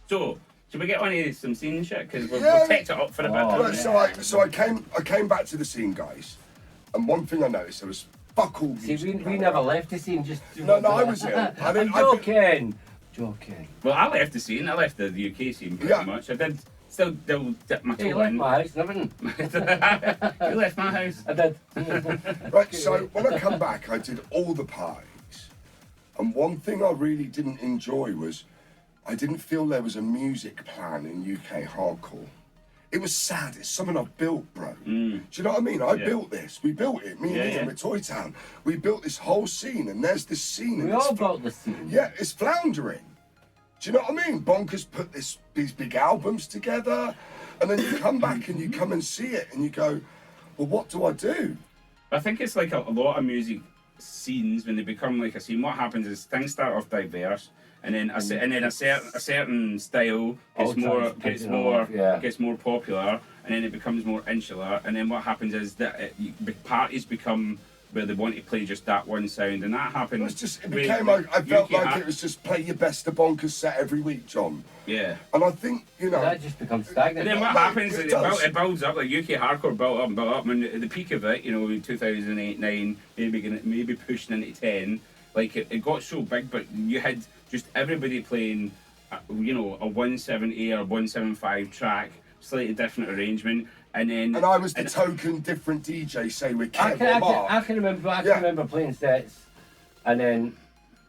So, should we get on to some scene shit? Because we've picked it up for a bit. Right, so I came back to the scene, guys, and one thing I noticed, there was fuck all music. See, we never left the scene, just... No, I was ill. I'm joking. Well, I left the scene. I left the UK scene pretty much. I did still dip my toe in. You left my house and everything. You left my house. I did. Right, so when I come back, I did all the parties, and one thing I really didn't enjoy was I didn't feel there was a music plan in UK hardcore. It was sad. It's something I've built, bro. Do you know what I mean? I built this. We built it. Me and Ian with Toy Town. We built this whole scene, and there's this scene. We all built the scene. Yeah, it's floundering. Do you know what I mean? Bonkers put these big albums together, and then you come back and you come and see it, and you go, well, what do I do? I think it's like a lot of music scenes, when they become like a scene, what happens is things start off diverse, and then a certain style gets more popular, and then it becomes more insular, and then what happens is that parties become where they want to play just that one sound, and that happens. I felt like it was just play your best of Bonkers set every week, John. Yeah. And I think, that just becomes stagnant. And then what happens is it builds up, like UK hardcore built up, and at the peak of it, 2008, 9, maybe pushing into 10, like it got so big, but you had just everybody playing, a 170 or 175 track, slightly different arrangement. And I was the token different DJ, say with Kevin Mark. I can remember playing sets, and then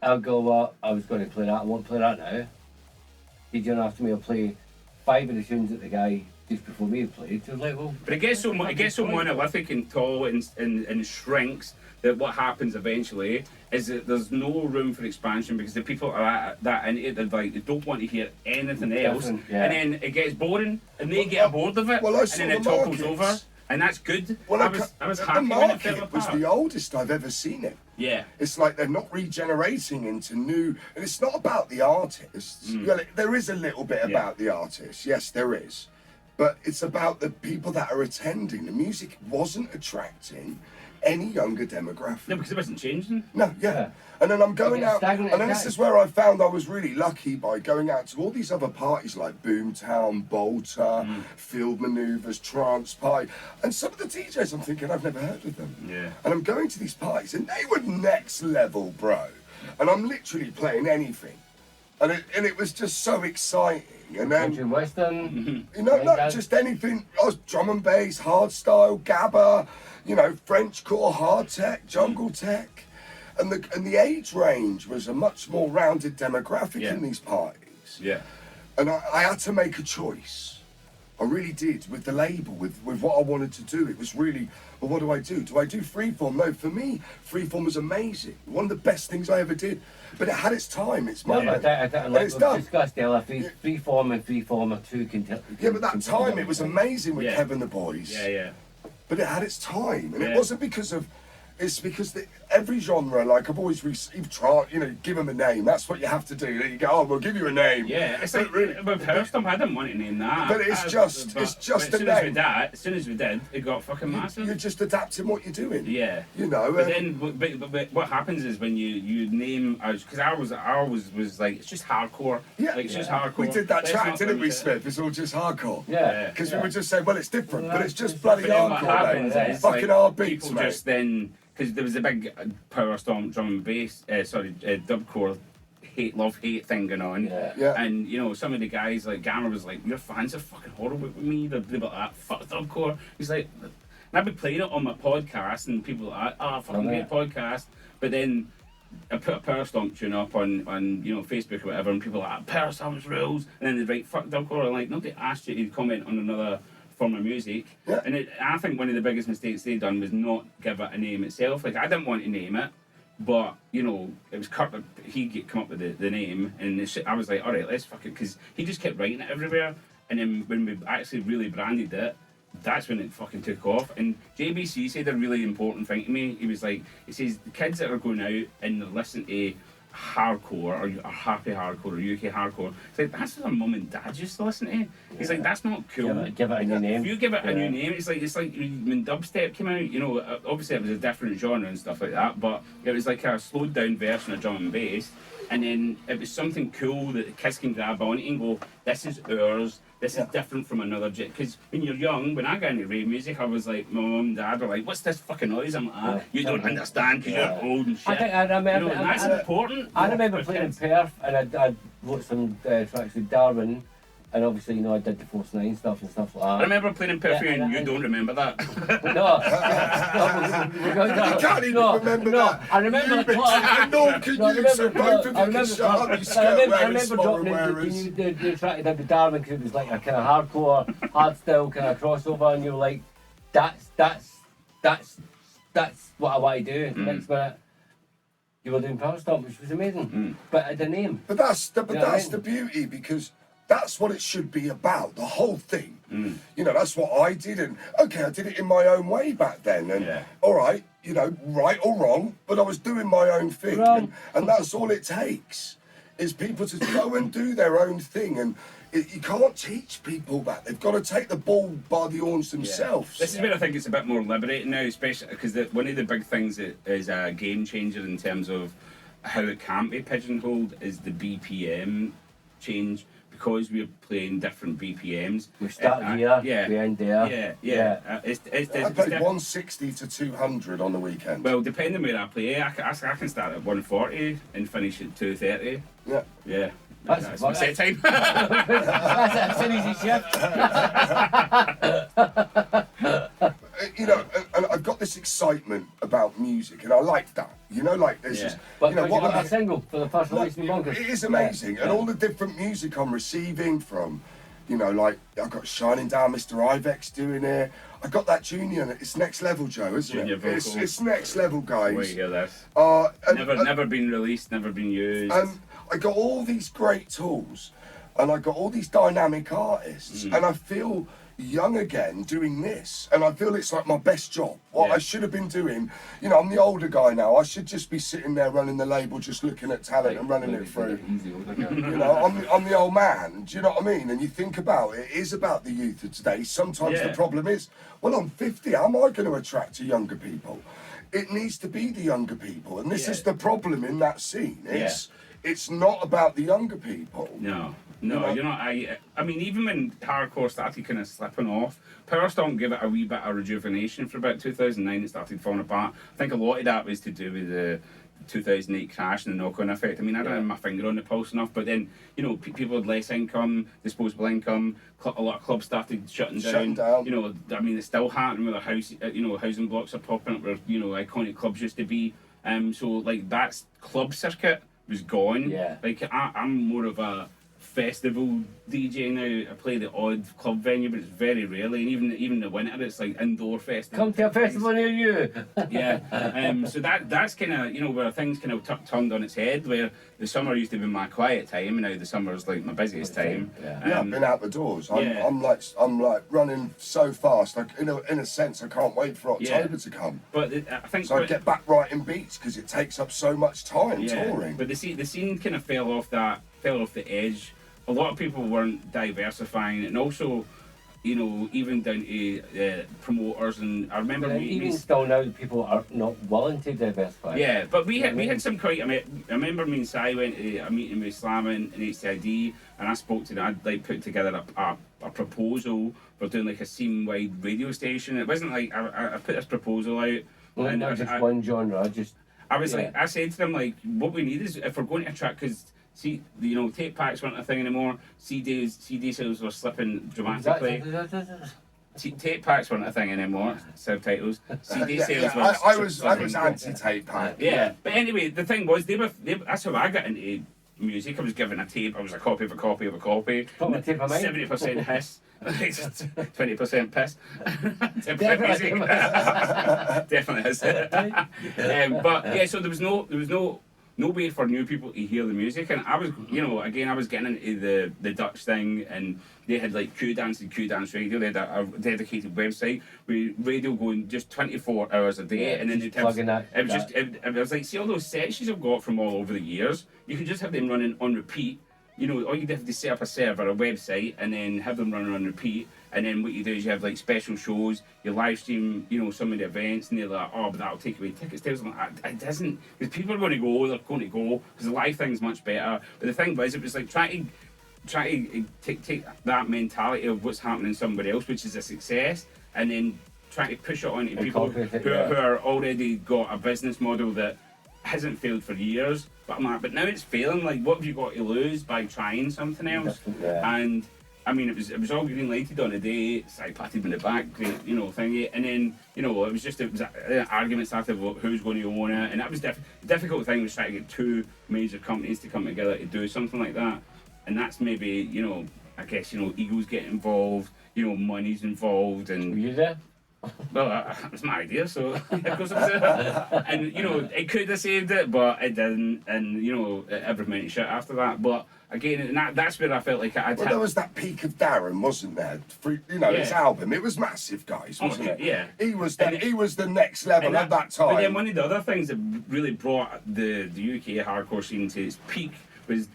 I'll go, well, I was going to play that, I won't play that now. He'd run after me, I'll play 5 of the tunes that the guy just before me had played. So like, well, but it gets so monolithic and tall and shrinks that what happens eventually is that there's no room for expansion, because the people are that into it, they don't want to hear anything else, and then it gets boring and they get bored of it, and then it topples over, and that's good. Well, I was happy when it fell apart. The market was the oldest I've ever seen it. Yeah. It's like they're not regenerating into new, and it's not about the artists. Well, there is a little bit about the artists, yes there is, but it's about the people that are attending. The music wasn't attracting any younger demographic. No, because it wasn't changing. No, and then I'm going out, and then this is where I found I was really lucky by going out to all these other parties like Boomtown, Bolter, Field Manoeuvres, Trance Party, and some of the DJs I'm thinking I've never heard of them. Yeah. And I'm going to these parties and they were next level, bro. And I'm literally playing anything, and it was just so exciting. And then Western, not just anything. I was drum and bass, hardstyle, gabba, French core, hard tech, jungle tech, and the age range was a much more rounded demographic in these parties. Yeah. And I had to make a choice. I really did, with the label, with what I wanted to do. It was really, well, what do I do? Do I do freeform? No, for me, freeform was amazing. One of the best things I ever did. But it had its time, its moment. And it's done. Discussed freeform and freeform are two Yeah, but that time, it was amazing with Kevin the Boys. Yeah. But it had its time, and it wasn't because of. It's because every genre, like I've always give them a name. That's what you have to do. There you go. Oh, we'll give you a name. Yeah, it's like with Hairstomp, I didn't want to name that. But it's just a name. As soon as we did, it got fucking massive. You're just adapting what you're doing. Yeah. But then, but what happens is when you name, because I was like, it's just hardcore. Yeah. Like, it's just hardcore. We did that track, didn't we, Smith? It's all just hardcore. Yeah. Because we were just saying, well, it's different, but it's just bloody hardcore. What happens is fucking like, hard beats, people mate. just then. Because there was a big power stomp drum and bass, dubcore love-hate thing going on. Yeah. And, some of the guys, like Gamma was like, your fans are fucking horrible with me. They're like that, fuck dubcore. He's like, and I'd be playing it on my podcast, and people are like, fucking great podcast. But then I put a power stomp tune up on Facebook or whatever, and people are like, power stomp's rules. And then they write, fuck dubcore. I'm like, nobody asked you to comment on another form of music, and I think one of the biggest mistakes they done was not give it a name itself. Like, I didn't want to name it, but it was Kurt. He come up with the name, and I was like, all right, let's fuck it, because he just kept writing it everywhere. And then when we actually really branded it, that's when it fucking took off. And JBC said a really important thing to me. He was like, he says the kids that are going out and they're listening to hardcore or happy hardcore or UK hardcore. It's like that's what our mum and dad used to listen to. He's like, that's not cool. Give it a new name. If you give it a new name, it's like when dubstep came out. You know, obviously it was a different genre and stuff like that, but it was like a slowed down version of drum and bass. And then it was something cool that the kids can grab on and go, this is ours, this is different from another. Because when you're young, when I got into rave music, I was like, my mum and dad were like, what's this fucking noise? I'm like, you don't understand because you're old and shit. I think I remember. You know, and that's important. I remember playing in Perth, and I wrote some tracks with Darwin. And obviously, you know, I did the Force 9 stuff and stuff like that. I remember playing in Perfume and you don't remember that. You can't even remember that. I remember you nor can you, so both of you can shut up, you skirt-wearing, small-wearers. The track you did with Darwin, because it was like a kind of hardcore, hardstyle kind of crossover, and you were like, that's what I want to do. Next minute, you were doing Power Stomp, which was amazing. But the name. But that's the beauty, because that's what it should be about, the whole thing. You know, that's what I did, and okay, I did it in my own way back then, and all right, you know, right or wrong, but I was doing my own thing, and that's all it takes, is people to go and do their own thing, and you can't teach people that. They've got to take the ball by the horns themselves. This is where I think it's a bit more liberating now, especially because one of the big things that is a game changer in terms of how it can't be pigeonholed is the BPM change. Because we're playing different BPMs. We start here, we end there. I played 160 to 200 on the weekend. Well, depending where I play, I can start at 140 and finish at 230. Yeah. That's my set time. That's an easy shift. You know, and I've got this excitement about music, and I like that. You know, like there's just, but you know, what a single for the first release in Bonkers. It is amazing, and all the different music I'm receiving from, you know, like I've got Shining Down, Mr. Ivex doing it. I got that Junior, and it's next level, Joe, isn't Junior it? vocals. It's next level, guys. Wait, hear this. Never been released, never been used. And I got all these great tools, and I got all these dynamic artists, and I feel young again doing this, and I feel it's like my best job. What I should have been doing, you know, I'm the older guy now. I should just be sitting there running the label, just looking at talent and running it through. You know, I'm the old man. Do you know what I mean? And you think about it, it is about the youth of today. Sometimes the problem is, well, I'm 50. How am I going to attract to younger people? It needs to be the younger people, and this is the problem in that scene. It's not about the younger people. No, you're not. I mean, even when hardcore started kind of slipping off, Power Stomp gave it a wee bit of rejuvenation for about 2009. It started falling apart. I think a lot of that was to do with the 2008 crash and the knock-on effect. I mean, I don't have my finger on the pulse enough, but then, you know, people had less income, disposable income. A lot of clubs started shutting down. You know, I mean, it's still happening with housing blocks are popping up where, you know, iconic clubs used to be. So like that club circuit was gone. Like I'm more of a festival DJ now. I play the odd club venue, but it's very rarely. And even in the winter, it's like indoor festival. Come to a festival near you. So that's kind of, you know, where things kind of turned on its head. Where the summer used to be my quiet time, and now the summer's like my busiest time. I've been out the doors. I'm like running so fast. Like in a sense, I can't wait for October to come. But I think so. I get back writing beats because it takes up so much time touring. But the scene kind of fell off the edge. A lot of people weren't diversifying, and also, you know, even down to promoters. And I remember even still now, people are not willing to diversify. Yeah, but we had some quite. I remember me and Si went to a meeting with Slam and HCID, and I spoke to them. I'd like put together a proposal for doing like a scene-wide radio station. It wasn't like I put this proposal out. Well, and not just one genre. I said to them, like, what we need is, if we're going to track, because see, you know, tape packs weren't a thing anymore. CD sales were slipping dramatically. Tape packs weren't a thing anymore. Subtitles. CD sales were. I was anti-tape pack. Yeah, but anyway, the thing was, that's how I got into music. I was given a tape. I was a copy of a copy of a copy. 70% hiss. 20% piss. Definitely is. But yeah, so there was no no way for new people to hear the music. And I was, you know, again, I was getting into the Dutch thing, and they had like Q Dance and Q Dance Radio. They had a dedicated website with radio going just 24 hours a day, and then it was like, see all those sections I've got from all over the years. You could just have them running on repeat. You know, all you'd have to set up a server, a website, and then have them running on repeat. And then what you do is you have like special shows, you live stream, you know, some of the events, and they're like, oh, but that'll take away ticket sales. I'm like, it doesn't, because people are going to go, they're going to go, because the live thing's much better. But the thing was, it was like trying to take that mentality of what's happening somewhere else, which is a success, and then trying to push it onto people who are already got a business model that hasn't failed for years. But I'm like, but now it's failing. Like, what have you got to lose by trying something else? And I mean, it was all green lighted on the day. So I patted me in the back, great, you know, thingy. And then, you know, it was an argument started about who's going to own it. And that was the difficult thing was trying to get two major companies to come together to do something like that. And that's maybe, you know, I guess, you know, egos get involved, you know, money's involved. And were you there? Well, it was my idea, so of course it was there. And, you know, it could have saved it, but it didn't. And, you know, everything went to shit after that. But again, that's where I felt like there was that peak of Darren, wasn't there? For, you know, his album. It was massive, guys, wasn't it? Yeah. He was the next level at that time. But then one of the other things that really brought the UK hardcore scene to its peak was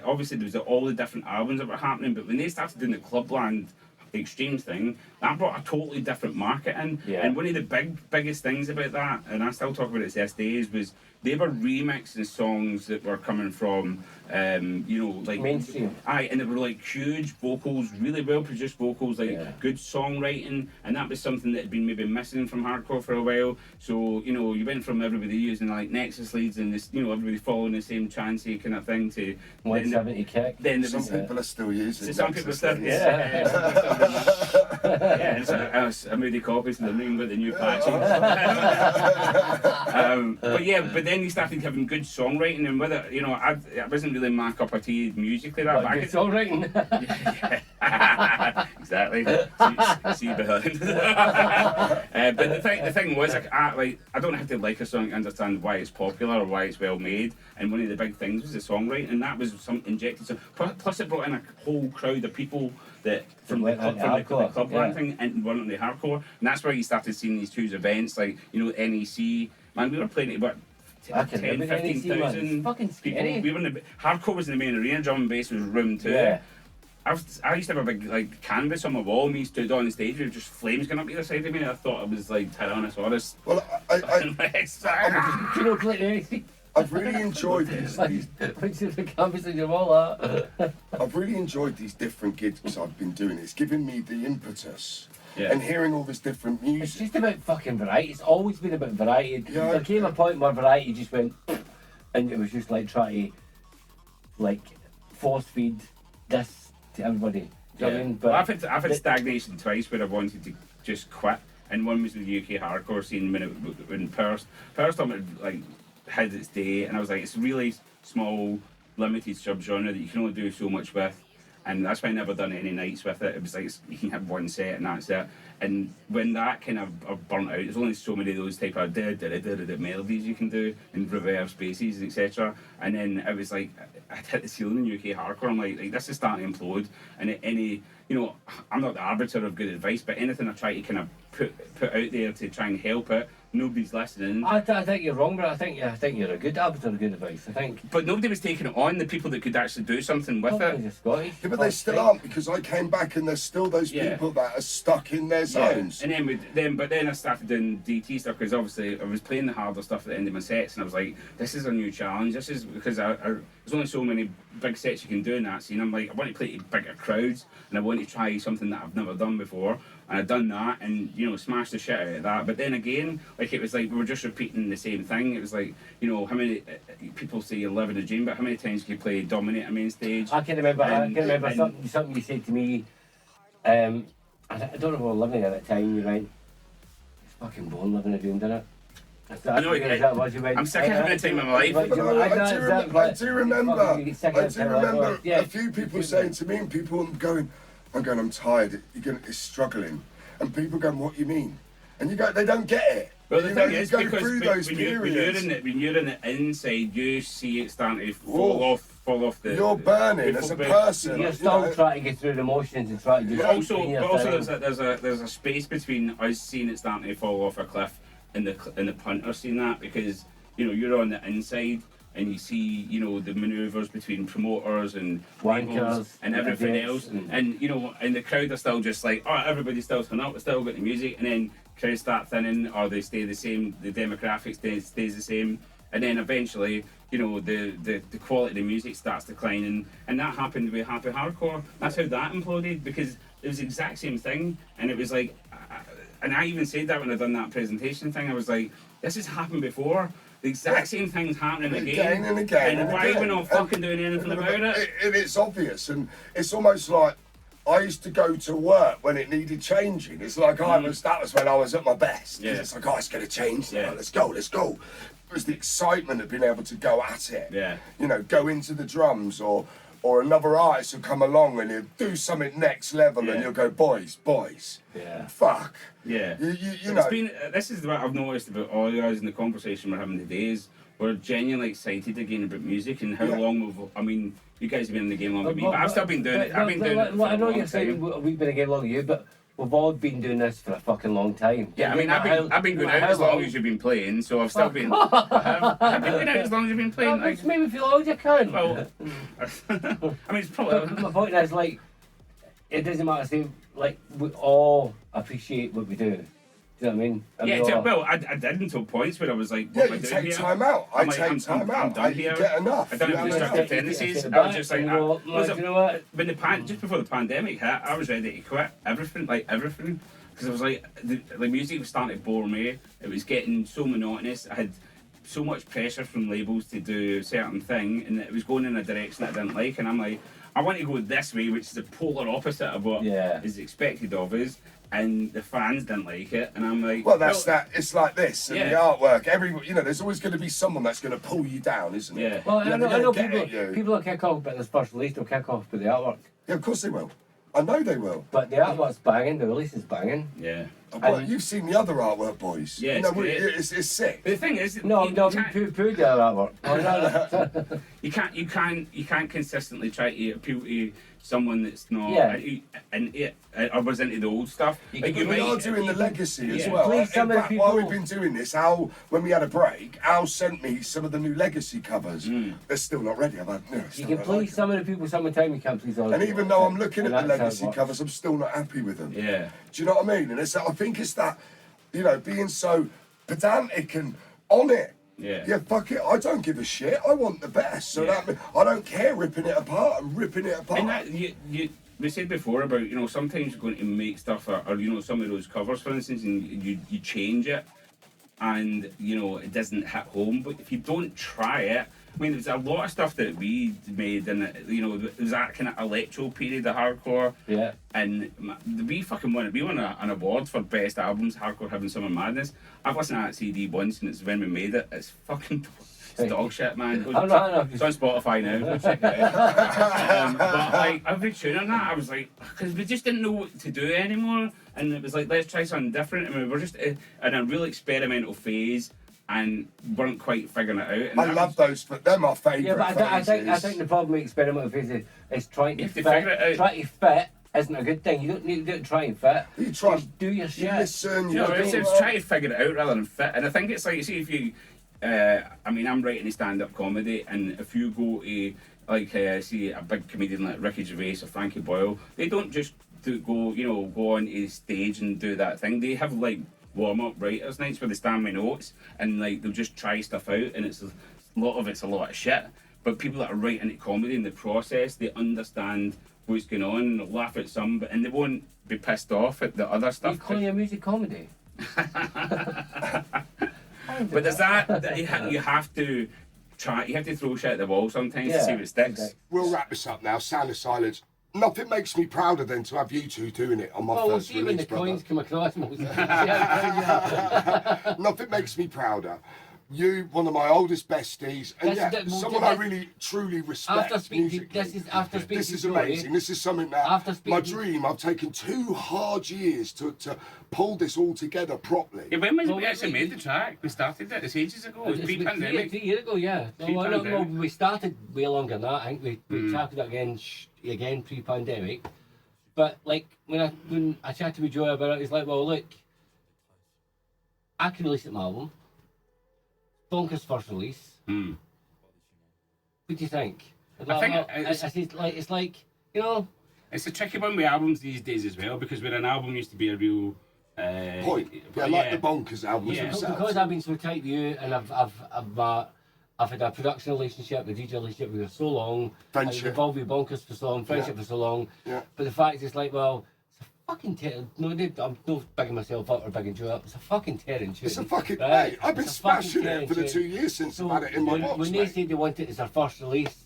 obviously there was all the different albums that were happening, but when they started doing the Clubland Extreme thing, that brought a totally different market in. And one of the biggest things about that, and I still talk about it to this days, was they were remixing songs that were coming from you know, like mainstream. And they were like huge vocals, really well produced vocals, like good songwriting, and that was something that had been maybe missing from hardcore for a while. So, you know, you went from everybody using like Nexus leads and this, you know, everybody following the same chancy kind of thing to 170 kick. Then some people are still using. Some people are still, I made the copies in the room with the new patching. But then he started having good songwriting, and whether, you know, I wasn't really my cup of tea musically that, but good songwriting. Exactly. See behind. But the thing was, I don't have to like a song to understand why it's popular or why it's well made. And one of the big things was the songwriting, and that was some injected. So plus it brought in a whole crowd of people that from the club thing and one on the hardcore, and that's where you started seeing these huge events like, you know, NEC. Man, we were playing it, but 10, 15,000 fucking people. scary. We were in hardcore was in the main arena. Drum and bass was room 2. Yeah. I used to have a big like canvas on my wall. Me stood on the stage with just flames going up either side of me. I thought it was like Tyrannosaurus. Well, I've really enjoyed this. Which is the canvas on your wall. I've really enjoyed these different gigs I've been doing. It's given me the impetus. And hearing all this different music. It's just about fucking variety. It's always been about variety. Yeah, There came a point where variety just went, and it was just like trying to, like, force feed this to everybody. Do you know what I mean? But I've had stagnation twice where I wanted to just quit, and one was the UK hardcore scene when Power Storm had like had its day, and I was like, it's really small, limited subgenre that you can only do so much with. And that's why I never done any nights with it. It was like, you can have one set and that's it. And when that kind of burnt out, there's only so many of those type of melodies you can do in reverse basses, etc. And then it was like, I'd hit the ceiling in UK hardcore. I'm like this is starting to implode. And any, you know, I'm not the arbiter of good advice, but anything I try to kind of put out there to try and help it, nobody's listening. I think you're wrong, but I think you're a good arbiter of good advice. I think. But nobody was taking it on. The people that could actually do something with it. Scottish. Yeah, but they still aren't, because I came back and there's still those people that are stuck in their zones. And then I started doing DT stuff, because obviously I was playing the harder stuff at the end of my sets, and I was like, this is a new challenge. This is because there's only so many big sets you can do in that scene. I'm like, I want to play to bigger crowds, and I want to try something that I've never done before. And I'd done that, and, you know, smashed the shit out of that. But then again, like, it was like we were just repeating the same thing. It was like, you know, how many people say you're living a dream, but how many times can you play Dominate a main stage? I can remember something you said to me. I don't know if we were living at that time. You're right. It's fucking boring living a dream, didn't it? I know, I'm sick of having a time in my life. I do remember a few people saying to me, and people going, I'm tired, it's struggling. And people going, what you mean? And you go, they don't get it. Well, the You thing know, you is, go because through those when you're periods. when you're in the inside, you see it starting to fall off the. You're burning as a person. You're you still know. trying to get through the emotions and trying to just But also, clean your but also thing. there's a space between us seeing it starting to fall off a cliff and the punter seeing that, because you're on the inside and you see the manoeuvres between promoters and labels Wankers and everything idiots else, and the crowd are still just like, oh, everybody's still turning up, we're still got the music, and then crowds start thinning or they stay the same, the demographic stays the same, and then eventually the quality of the music starts declining, and that happened with Happy Hardcore. That's how that imploded, because it was the exact same thing, and it was like, and I even said that when I done that presentation thing, I was like, this has happened before. The exact same thing's happening again and again. and why are we not fucking doing anything about it? And it's obvious, and it's almost like I used to go to work when it needed changing. It's like that was when I was at my best. Yeah. It's like, oh, it's going to change now. Yeah. Let's go. It was the excitement of being able to go at it. Yeah. Go into the drums, or another artist will come along and he'll do something next level, and you'll go, boys. Yeah. Fuck. Yeah. You know. This is what I've noticed about all you guys in the conversation we're having today is we're genuinely excited again about music and how long you guys have been in the game longer than me, but I've still been doing it. I've been doing it for I know a long you're saying time. we've been again longer than you, but we've all been doing this for a fucking long time. Yeah, I mean, I've been going out as long as you've been playing, so I've still been. I've been going out as long as you've been playing. It's made me feel old, you can. Well, I mean, it's probably. My point is, like, it doesn't matter. Say, like, we all appreciate what we do. Do you know what I mean? And we all- well, I did until points where I was like, Yeah, what am I you doing take here? time out. I I'm like, take time I'm out. done here. Get enough. I don't have You know what I destructive mean? tendencies. sit I was back just like, and go, "Look, you know what?" when just before the pandemic hit, I was ready to quit everything, because I was like, the music was starting to bore me. It was getting so monotonous. I had so much pressure from labels to do a certain thing, and it was going in a direction that I didn't like. And I'm like, I want to go this way, which is the polar opposite of what is expected of us. And the fans didn't like it, and I'm like, Well, that's that. It's like this, and Yeah. the artwork. There's always going to be someone that's going to pull you down, isn't it? Yeah. Well, Yeah, I they're know gonna get at you. people will kick off about this first release, they'll kick off with the artwork. Yeah, of course they will. I know they will. But the artwork's banging, the release is banging. yeah. Well, you've seen the other artwork, boys. Yeah, You know, it's great. it's sick. But the thing is, No, you we can't- poo-pooed the artwork. Oh, no. you can't consistently try to appeal to someone that's not or was into the old stuff. You Like, can- you We are might, doing the legacy as Yeah. well. Please, In some of the fact, while people- we've been doing this, when we had a break, Al sent me some of the new legacy covers. They're still not ready. I'm like, no, You still can not please like some of the people sometimes you can't please all of And them. even though I'm looking And at the that's how it legacy works. covers, I'm still not happy with them. yeah. Do you know what I mean? And I think it's that, being so pedantic and on it. Yeah. Yeah, fuck it. I don't give a shit. I want the best. So Yeah. that I don't care ripping it apart. I'm ripping it apart. And that we said before about sometimes you're going to make stuff or some of those covers, for instance, and you change it, and it doesn't hit home. But if you don't try it, I mean, there's a lot of stuff that we made, and there was that kind of electro period of hardcore. Yeah. And we fucking won it. We won an award for best albums, Hardcore Heaven Summer Madness. I've listened to that CD once, and it's when we made it. It's fucking dog shit, man. I know. It's on Spotify now. Go check it out. But like every tune on that, I was like, because we just didn't know what to do anymore, and it was like, let's try something different. And we were just in a real experimental phase, and weren't quite figuring it out. And I love those. They're my favourite. Yeah, but I phases. think the problem with experimental phases is trying to You have to fit. figure it out. Trying to fit isn't a good thing. You don't need to try and fit. You try and Just do your You shit. listen. You it's try to figure it out rather than fit. And I think it's like, see, if you, I'm writing a stand-up comedy, and if you go to see a big comedian like Ricky Gervais or Frankie Boyle, they don't just go on a stage and do that thing. They have like warm-up writers' nights where they stand with notes and like they'll just try stuff out, and it's a lot of shit. But people that are writing it comedy in the process, they understand what's going on, and they'll laugh at some, and they won't be pissed off at the other You stuff. call your music comedy? But there's that you have to try. You have to throw shit at the wall sometimes to see what sticks. exactly. We'll wrap this up now. Sound of Silence. Nothing makes me prouder than to have you two doing it on my Well, we'll first see when the release, brother. coins come across. Nothing makes me prouder. you, one of my oldest besties, and someone I this- really truly respect. After speaking, musically. this is amazing. This is something that my dream. I've taken 2 hard years to pull this all together properly. Yeah, when was it we actually made the track? We started it. It's ages ago. It was pre-pandemic. 3 years ago, yeah. Well, we started way longer than that. I think we chatted again pre-pandemic. But like when I chatted with Joey about it, he's like, well, look, I can release it my album. Bonkers first release. What do you think? I think it's like, you know. It's a tricky one with albums these days as well, because when an album used to be a real point. Yeah, like the Bonkers albums themselves. Because I've been so tight with you, and I've had a production relationship, a DJ relationship with you for so long. Friendship. I've involved with Bonkers for so long, friendship for so long. Yeah. But the fact is, like, well, it's a fucking no, I'm not bigging myself up or bigging Joe up. It's a fucking tearing tune. It's a fucking right? I've been smashing it for the 2 years since I've had it in my box. When they say they want it as their first release,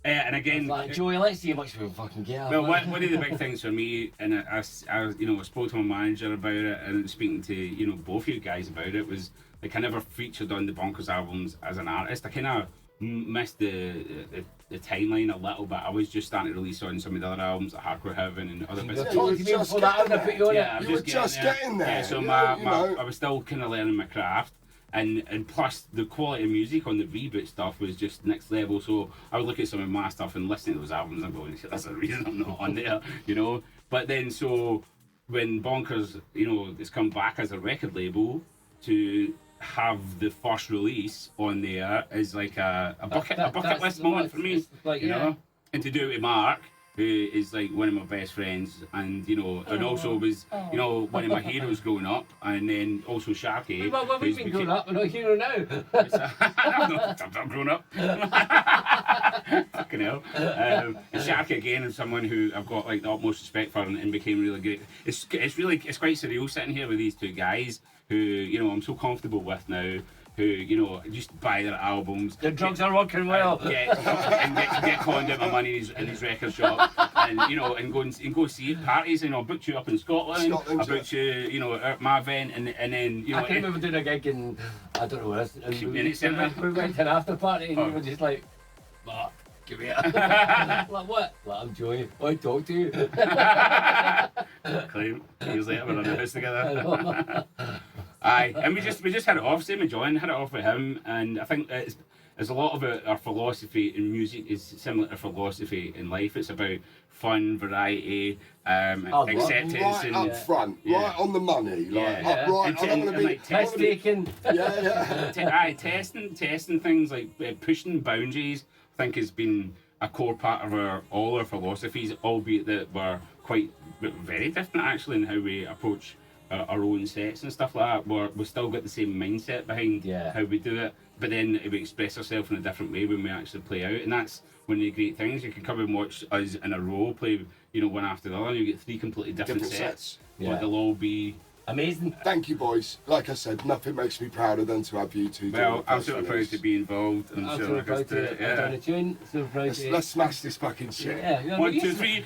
and again, like, Joey, let's see how much we fucking get. Well, one of the big things for me, and I spoke to my manager about it, and speaking to both you guys about it, was like I never featured on the Bonkers albums as an artist. I kind of missed the timeline a little bit. I was just starting to release on some of the other albums, like Hardcore Heaven and other bits. You were just getting there. Yeah, so I was still kind of learning my craft. And plus, the quality of music on the reboot stuff was just next level. So I would look at some of my stuff and listen to those albums and go, that's the reason I'm not on there, But then, so when Bonkers, has come back as a record label, to have the first release on there is like a bucket list moment for me, like, And to do it with Mark, who is like one of my best friends, and and also was one of my heroes growing up, and then also Sharkey. Well, we've been growing up, we're not a hero now. I'm not grown up. Fucking hell. And Sharkey again is someone who I've got like the utmost respect for, and became really great. It's quite surreal sitting here with these two guys who I'm so comfortable with now. Who just buy their albums. The drugs are working well. Get conned out my money in his record shop, and and go see it, parties. I booked you up in Scotland. I booked you, at my event, and then I can remember doing a gig in I don't know where it is. We went to an after party, and you were just like, Mark, give me it. Like what? Like, I'm Joey. I talk to you. Claim. Years later, we're on the house together. Aye, and we just had it off. Same with John, had it off with him, and I think there's a lot of our philosophy in music is similar to philosophy in life. It's about fun, variety, acceptance, right and up front, right on the money, upright. I'm not going to be taking. Testing things like pushing boundaries. I think has been a core part of all our philosophies, albeit that we're quite very different actually in how we approach our own sets and stuff like that. We still got the same mindset behind how we do it, but then we express ourselves in a different way when we actually play out, and that's one of the great things. You can come and watch us in a row play, one after the other, and you get 3 completely different sets. But they'll all be amazing. Thank you, boys. Like I said, nothing makes me prouder than to have you two. Well, I'm super proud to be involved. I'm super proud to have done a tune. Super proud to. Let's smash this fucking shit. Yeah. 1, 2, 3.